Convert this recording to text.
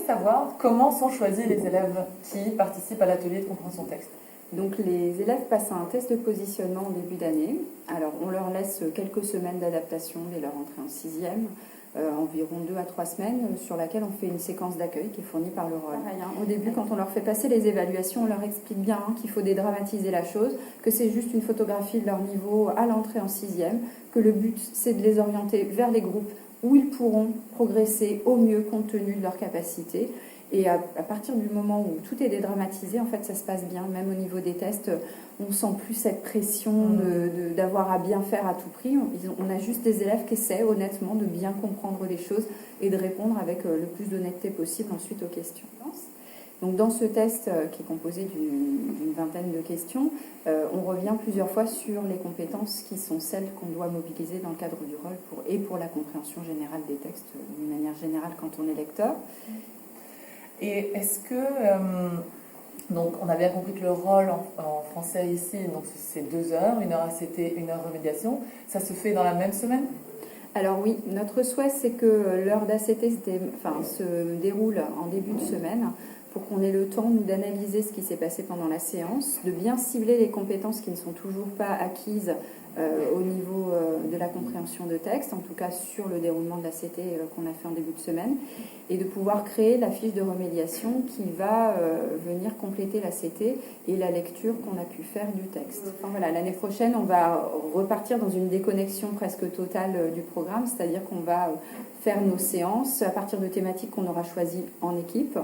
savoir comment sont choisis les élèves qui participent à l'atelier de compréhension texte. Donc les élèves passent un test de positionnement en début d'année. Alors on leur laisse quelques semaines d'adaptation dès leur entrée en 6e, environ 2 à 3 semaines, sur laquelle on fait une séquence d'accueil qui est fournie par le rôle. Au début, quand on leur fait passer les évaluations, on leur explique bien qu'il faut dédramatiser la chose, que c'est juste une photographie de leur niveau à l'entrée en 6e, que le but c'est de les orienter vers les groupes où ils pourront progresser au mieux compte tenu de leurs capacités. Et à partir du moment où tout est dédramatisé, en fait, ça se passe bien. Même au niveau des tests, on sent plus cette pression d'avoir à bien faire à tout prix. On a juste des élèves qui essaient honnêtement de bien comprendre les choses et de répondre avec le plus d'honnêteté possible ensuite aux questions. Donc dans ce test qui est composé d'une vingtaine de questions, on revient plusieurs fois sur les compétences qui sont celles qu'on doit mobiliser dans le cadre du rôle pour la compréhension générale des textes d'une manière générale quand on est lecteur. Et est-ce que, donc on a bien compris que le rôle en français ici, donc c'est 2 heures, 1 heure ACT, 1 heure remédiation, ça se fait dans la même semaine? Alors oui, notre souhait c'est que l'heure d'ACT se déroule en début de semaine pour qu'on ait le temps, nous, d'analyser ce qui s'est passé pendant la séance, de bien cibler les compétences qui ne sont toujours pas acquises au niveau de la compréhension de texte, en tout cas sur le déroulement de l'ACT qu'on a fait en début de semaine, et de pouvoir créer la fiche de remédiation qui va venir compléter l'ACT et la lecture qu'on a pu faire du texte. Enfin, voilà, l'année prochaine, on va repartir dans une déconnexion presque totale du programme, c'est-à-dire qu'on va faire nos séances à partir de thématiques qu'on aura choisies en équipe.